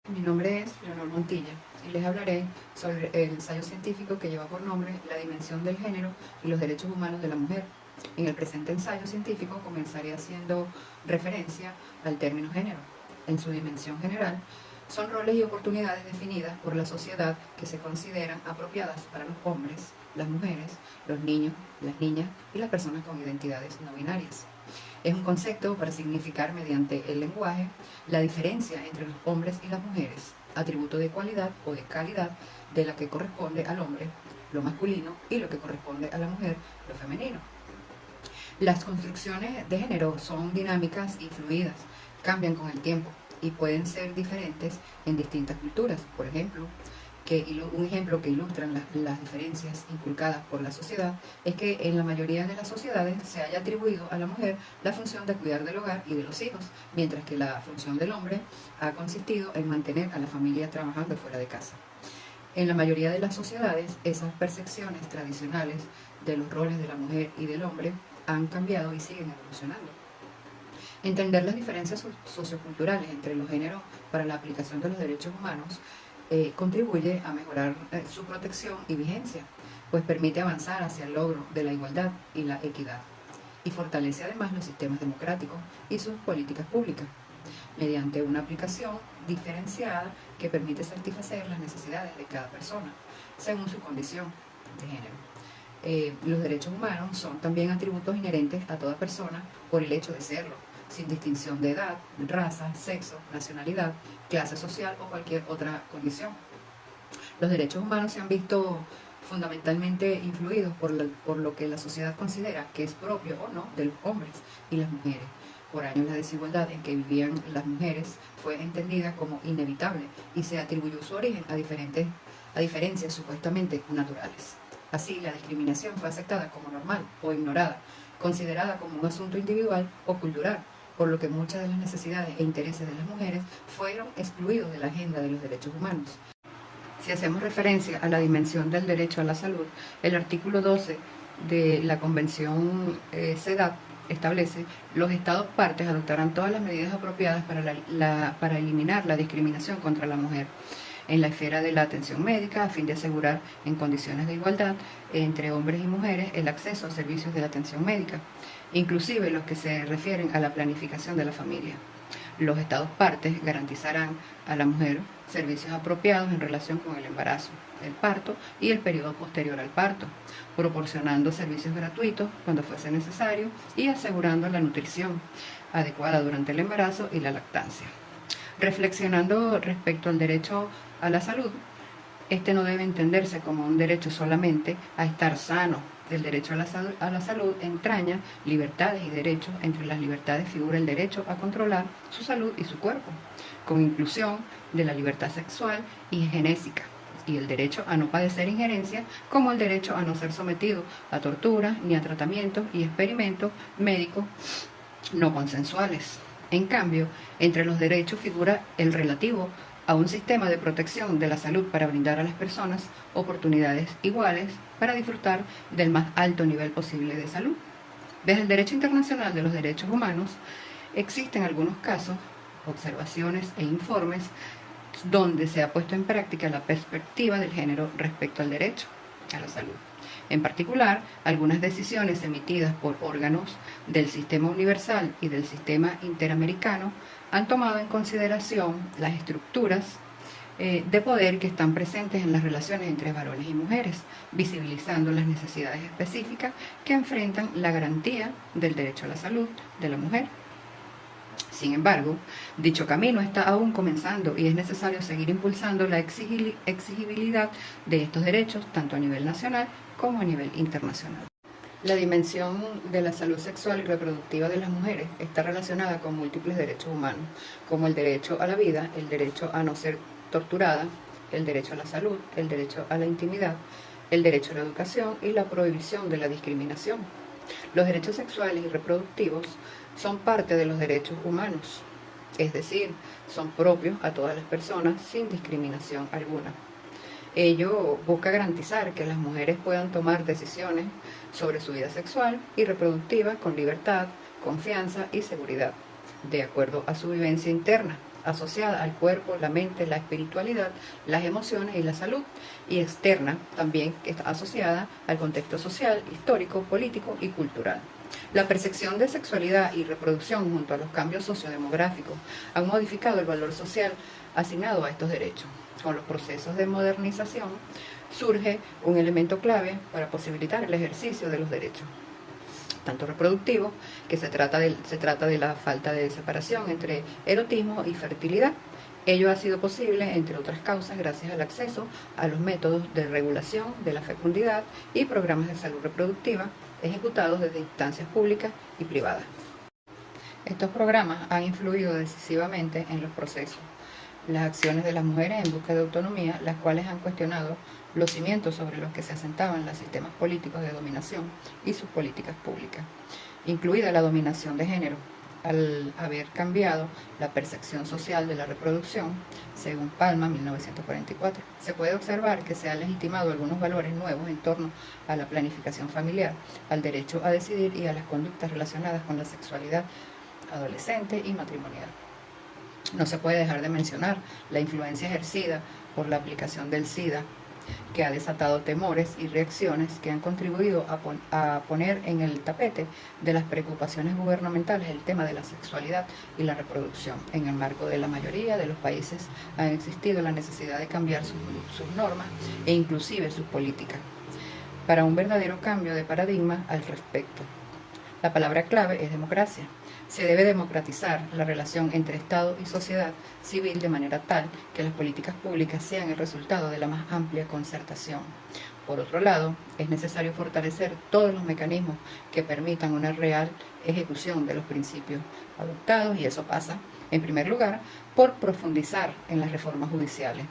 Mi nombre es Leonor Montilla y les hablaré sobre el ensayo científico que lleva por nombre La dimensión del género y los derechos humanos de la mujer. En el presente ensayo científico comenzaré haciendo referencia al término género. En su dimensión general, son roles y oportunidades definidas por la sociedad que se consideran apropiadas para los hombres, las mujeres, los niños, las niñas y las personas con identidades no binarias. Es un concepto para significar mediante el lenguaje la diferencia entre los hombres y las mujeres, atributo de cualidad o de calidad de la que corresponde al hombre, lo masculino, y lo que corresponde a la mujer, lo femenino. Las construcciones de género son dinámicas y fluidas, cambian con el tiempo y pueden ser diferentes en distintas culturas. Por ejemplo, un ejemplo que ilustran las diferencias inculcadas por la sociedad es que en la mayoría de las sociedades se haya atribuido a la mujer la función de cuidar del hogar y de los hijos, mientras que la función del hombre ha consistido en mantener a la familia trabajando fuera de casa. En la mayoría de las sociedades, esas percepciones tradicionales de los roles de la mujer y del hombre han cambiado y siguen evolucionando. Entender las diferencias socioculturales entre los géneros para la aplicación de los derechos humanos contribuye a mejorar su protección y vigencia, pues permite avanzar hacia el logro de la igualdad y la equidad, y fortalece además los sistemas democráticos y sus políticas públicas, mediante una aplicación diferenciada que permite satisfacer las necesidades de cada persona, según su condición de género. Los derechos humanos son también atributos inherentes a toda persona por el hecho de serlo, sin distinción de edad, raza, sexo, nacionalidad, clase social o cualquier otra condición. Los derechos humanos se han visto fundamentalmente influidos por lo que la sociedad considera que es propio o no de los hombres y las mujeres. Por años la desigualdad en que vivían las mujeres fue entendida como inevitable y se atribuyó su origen a diferencias supuestamente naturales. Así, la discriminación fue aceptada como normal o ignorada, considerada como un asunto individual o cultural, por lo que muchas de las necesidades e intereses de las mujeres fueron excluidos de la agenda de los derechos humanos. Si hacemos referencia a la dimensión del derecho a la salud, el artículo 12 de la Convención CEDAW establece: los Estados partes adoptarán todas las medidas apropiadas para eliminar la discriminación contra la mujer en la esfera de la atención médica, a fin de asegurar en condiciones de igualdad entre hombres y mujeres el acceso a servicios de la atención médica, inclusive los que se refieren a la planificación de la familia. Los Estados partes garantizarán a la mujer servicios apropiados en relación con el embarazo, el parto y el periodo posterior al parto, proporcionando servicios gratuitos cuando fuese necesario y asegurando la nutrición adecuada durante el embarazo y la lactancia. Reflexionando respecto al derecho a la salud, este no debe entenderse como un derecho solamente a estar sano. El derecho a la salud entraña libertades y derechos. Entre las libertades figura el derecho a controlar su salud y su cuerpo, con inclusión de la libertad sexual y genésica, y el derecho a no padecer injerencia, como el derecho a no ser sometido a tortura ni a tratamientos y experimentos médicos no consensuales. En cambio, entre los derechos figura el relativo a un sistema de protección de la salud para brindar a las personas oportunidades iguales para disfrutar del más alto nivel posible de salud. Desde el derecho internacional de los derechos humanos, existen algunos casos, observaciones e informes donde se ha puesto en práctica la perspectiva del género respecto al derecho a la salud. En particular, algunas decisiones emitidas por órganos del Sistema Universal y del Sistema Interamericano han tomado en consideración las estructuras de poder que están presentes en las relaciones entre varones y mujeres, visibilizando las necesidades específicas que enfrentan la garantía del derecho a la salud de la mujer. Sin embargo, dicho camino está aún comenzando y es necesario seguir impulsando la exigibilidad de estos derechos tanto a nivel nacional como a nivel internacional. La dimensión de la salud sexual y reproductiva de las mujeres está relacionada con múltiples derechos humanos, como el derecho a la vida, el derecho a no ser torturada, el derecho a la salud, el derecho a la intimidad, el derecho a la educación y la prohibición de la discriminación. Los derechos sexuales y reproductivos son parte de los derechos humanos, es decir, son propios a todas las personas sin discriminación alguna. Ello busca garantizar que las mujeres puedan tomar decisiones sobre su vida sexual y reproductiva con libertad, confianza y seguridad, de acuerdo a su vivencia interna, asociada al cuerpo, la mente, la espiritualidad, las emociones y la salud, y externa también, que está asociada al contexto social, histórico, político y cultural. La percepción de sexualidad y reproducción junto a los cambios sociodemográficos han modificado el valor social asignado a estos derechos. Con los procesos de modernización surge un elemento clave para posibilitar el ejercicio de los derechos, tanto reproductivos, que se trata de la falta de separación entre erotismo y fertilidad. Ello ha sido posible, entre otras causas, gracias al acceso a los métodos de regulación de la fecundidad y programas de salud reproductiva ejecutados desde instancias públicas y privadas. Estos programas han influido decisivamente en los procesos, las acciones de las mujeres en busca de autonomía, las cuales han cuestionado los cimientos sobre los que se asentaban los sistemas políticos de dominación y sus políticas públicas, incluida la dominación de género, al haber cambiado la percepción social de la reproducción, según Palma, 1944. Se puede observar que se han legitimado algunos valores nuevos en torno a la planificación familiar, al derecho a decidir y a las conductas relacionadas con la sexualidad adolescente y matrimonial. No se puede dejar de mencionar la influencia ejercida por la aplicación del SIDA, que ha desatado temores y reacciones que han contribuido a poner en el tapete de las preocupaciones gubernamentales el tema de la sexualidad y la reproducción. En el marco de la mayoría de los países ha existido la necesidad de cambiar sus normas e inclusive sus políticas, para un verdadero cambio de paradigma al respecto. La palabra clave es democracia. Se debe democratizar la relación entre Estado y sociedad civil de manera tal que las políticas públicas sean el resultado de la más amplia concertación. Por otro lado, es necesario fortalecer todos los mecanismos que permitan una real ejecución de los principios adoptados, y eso pasa, en primer lugar, por profundizar en las reformas judiciales,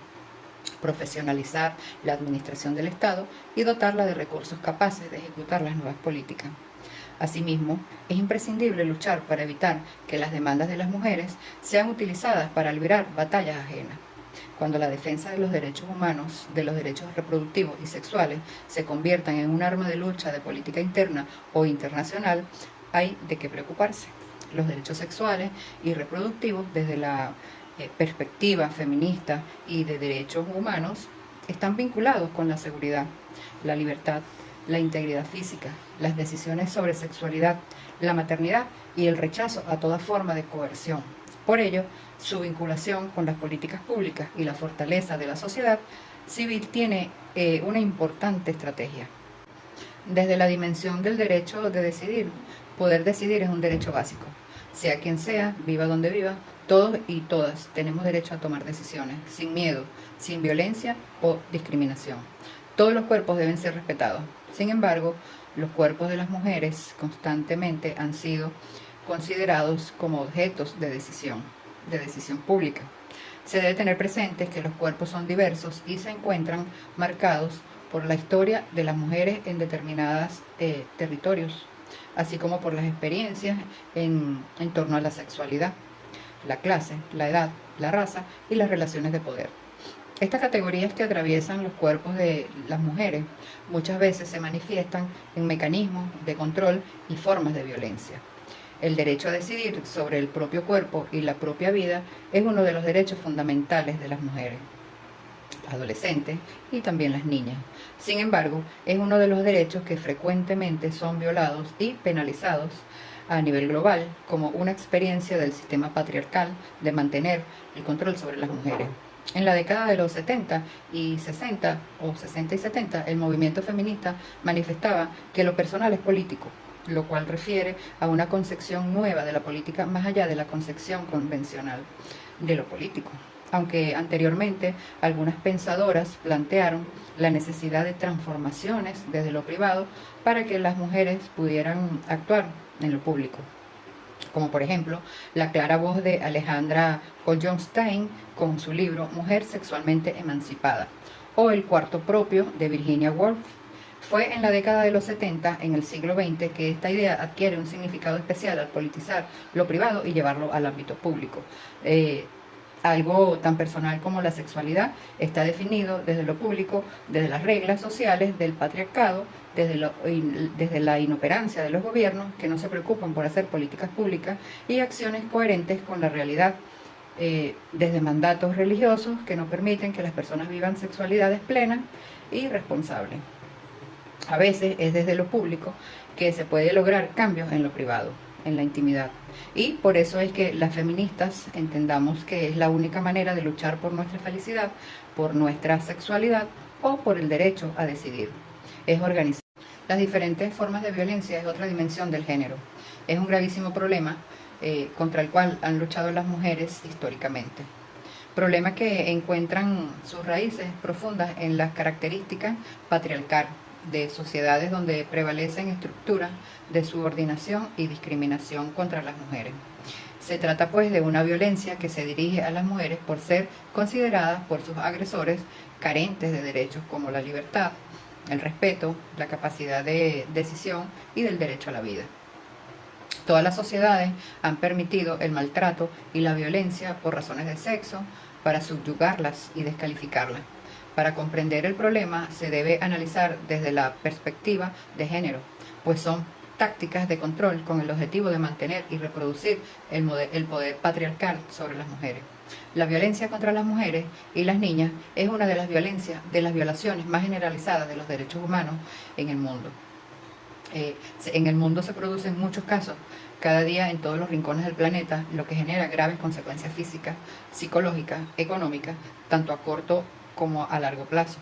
profesionalizar la administración del Estado y dotarla de recursos capaces de ejecutar las nuevas políticas. Asimismo, es imprescindible luchar para evitar que las demandas de las mujeres sean utilizadas para librar batallas ajenas. Cuando la defensa de los derechos humanos, de los derechos reproductivos y sexuales, se conviertan en un arma de lucha de política interna o internacional, hay de qué preocuparse. Los derechos sexuales y reproductivos, desde la perspectiva feminista y de derechos humanos, están vinculados con la seguridad, la libertad, la integridad física, las decisiones sobre sexualidad, la maternidad y el rechazo a toda forma de coerción. Por ello, su vinculación con las políticas públicas y la fortaleza de la sociedad civil tiene una importante estrategia. Desde la dimensión del derecho de decidir, poder decidir es un derecho básico. Sea quien sea, viva donde viva, todos y todas tenemos derecho a tomar decisiones, sin miedo, sin violencia o discriminación. Todos los cuerpos deben ser respetados. Sin embargo, los cuerpos de las mujeres constantemente han sido considerados como objetos de decisión pública. Se debe tener presente que los cuerpos son diversos y se encuentran marcados por la historia de las mujeres en determinados territorios, así como por las experiencias en torno a la sexualidad, la clase, la edad, la raza y las relaciones de poder. Estas categorías que atraviesan los cuerpos de las mujeres muchas veces se manifiestan en mecanismos de control y formas de violencia. El derecho a decidir sobre el propio cuerpo y la propia vida es uno de los derechos fundamentales de las mujeres, adolescentes y también las niñas. Sin embargo, es uno de los derechos que frecuentemente son violados y penalizados a nivel global como una experiencia del sistema patriarcal de mantener el control sobre las mujeres. En la década de los 70 y 60, o 60 y 70, el movimiento feminista manifestaba que lo personal es político, lo cual refiere a una concepción nueva de la política más allá de la concepción convencional de lo político. Aunque anteriormente algunas pensadoras plantearon la necesidad de transformaciones desde lo privado para que las mujeres pudieran actuar en lo público, como por ejemplo la clara voz de Alejandra Kolonstein con su libro Mujer sexualmente emancipada, o El cuarto propio de Virginia Woolf. Fue en la década de los 70, en el siglo XX, que esta idea adquiere un significado especial al politizar lo privado y llevarlo al ámbito público. Algo tan personal como la sexualidad está definido desde lo público, desde las reglas sociales del patriarcado, desde la inoperancia de los gobiernos que no se preocupan por hacer políticas públicas y acciones coherentes con la realidad desde mandatos religiosos que no permiten que las personas vivan sexualidades plenas y responsables. A veces es desde lo público que se puede lograr cambios en lo privado, en la intimidad. Y por eso es que las feministas entendamos que es la única manera de luchar por nuestra felicidad, por nuestra sexualidad o por el derecho a decidir. Es organizar. Las diferentes formas de violencia es otra dimensión del género. Es un gravísimo problema contra el cual han luchado las mujeres históricamente. Problemas que encuentran sus raíces profundas en las características patriarcales de sociedades donde prevalecen estructuras de subordinación y discriminación contra las mujeres. Se trata pues de una violencia que se dirige a las mujeres por ser consideradas por sus agresores carentes de derechos como la libertad, el respeto, la capacidad de decisión y del derecho a la vida. Todas las sociedades han permitido el maltrato y la violencia por razones de sexo para subyugarlas y descalificarlas. Para comprender el problema se debe analizar desde la perspectiva de género, pues son tácticas de control con el objetivo de mantener y reproducir el poder patriarcal sobre las mujeres. La violencia contra las mujeres y las niñas es una de las violaciones más generalizadas de los derechos humanos en el mundo. En el mundo se producen muchos casos cada día en todos los rincones del planeta, lo que genera graves consecuencias físicas, psicológicas, económicas, tanto a corto como a largo plazo,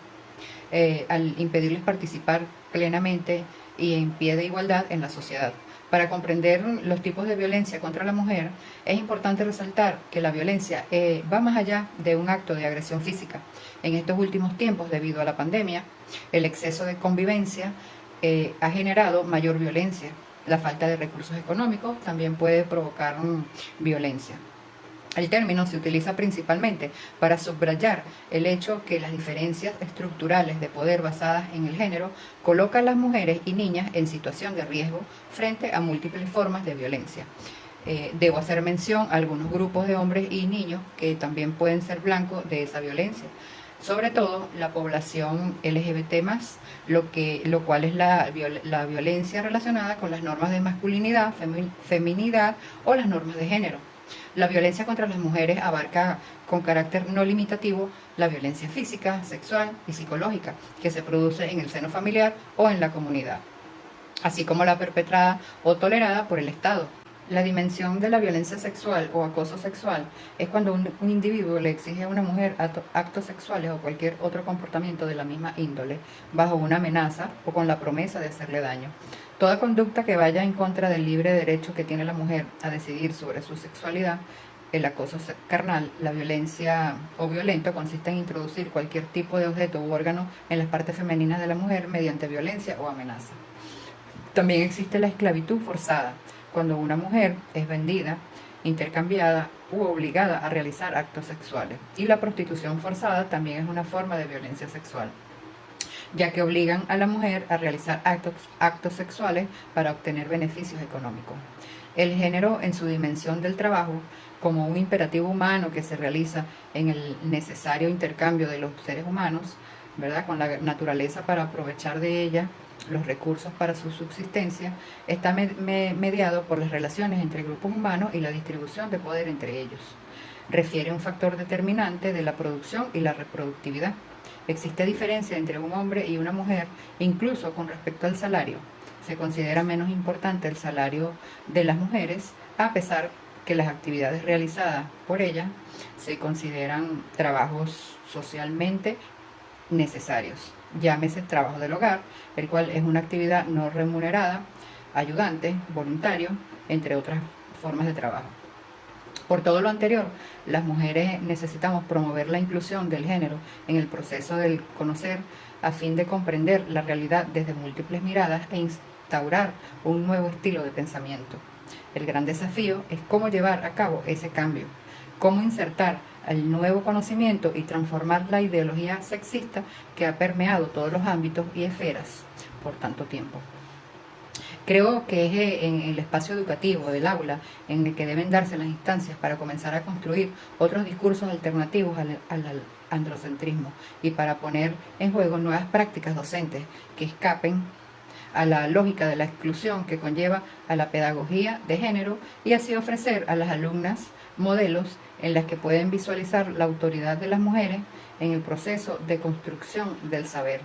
al impedirles participar plenamente y en pie de igualdad en la sociedad. Para comprender los tipos de violencia contra la mujer, es importante resaltar que la violencia va más allá de un acto de agresión física. En estos últimos tiempos, debido a la pandemia, el exceso de convivencia ha generado mayor violencia. La falta de recursos económicos también puede provocar violencia. El término se utiliza principalmente para subrayar el hecho que las diferencias estructurales de poder basadas en el género colocan a las mujeres y niñas en situación de riesgo frente a múltiples formas de violencia. Debo hacer mención a algunos grupos de hombres y niños que también pueden ser blancos de esa violencia. Sobre todo la población LGBT+, lo cual es la violencia relacionada con las normas de masculinidad, feminidad o las normas de género. La violencia contra las mujeres abarca con carácter no limitativo la violencia física, sexual y psicológica que se produce en el seno familiar o en la comunidad, así como la perpetrada o tolerada por el Estado. La dimensión de la violencia sexual o acoso sexual es cuando un individuo le exige a una mujer actos sexuales o cualquier otro comportamiento de la misma índole, bajo una amenaza o con la promesa de hacerle daño. Toda conducta que vaya en contra del libre derecho que tiene la mujer a decidir sobre su sexualidad, el acoso carnal, la violencia o violento consiste en introducir cualquier tipo de objeto u órgano en las partes femeninas de la mujer mediante violencia o amenaza. También existe la esclavitud forzada, cuando una mujer es vendida, intercambiada u obligada a realizar actos sexuales. Y la prostitución forzada también es una forma de violencia sexual, ya que obligan a la mujer a realizar actos sexuales para obtener beneficios económicos. El género en su dimensión del trabajo, como un imperativo humano que se realiza en el necesario intercambio de los seres humanos, ¿verdad?, con la naturaleza para aprovechar de ella los recursos para su subsistencia, está mediado por las relaciones entre grupos humanos y la distribución de poder entre ellos. Refiere a un factor determinante de la producción y la reproductividad. Existe diferencia entre un hombre y una mujer, incluso con respecto al salario. Se considera menos importante el salario de las mujeres, a pesar que las actividades realizadas por ellas se consideran trabajos socialmente necesarios. Llámese trabajo del hogar, el cual es una actividad no remunerada, ayudante, voluntario, entre otras formas de trabajo. Por todo lo anterior, las mujeres necesitamos promover la inclusión del género en el proceso del conocer a fin de comprender la realidad desde múltiples miradas e instaurar un nuevo estilo de pensamiento. El gran desafío es cómo llevar a cabo ese cambio, cómo insertar el nuevo conocimiento y transformar la ideología sexista que ha permeado todos los ámbitos y esferas por tanto tiempo. Creo que es en el espacio educativo del aula en el que deben darse las instancias para comenzar a construir otros discursos alternativos al androcentrismo y para poner en juego nuevas prácticas docentes que escapen a la lógica de la exclusión que conlleva a la pedagogía de género y así ofrecer a las alumnas modelos en las que pueden visualizar la autoridad de las mujeres en el proceso de construcción del saber.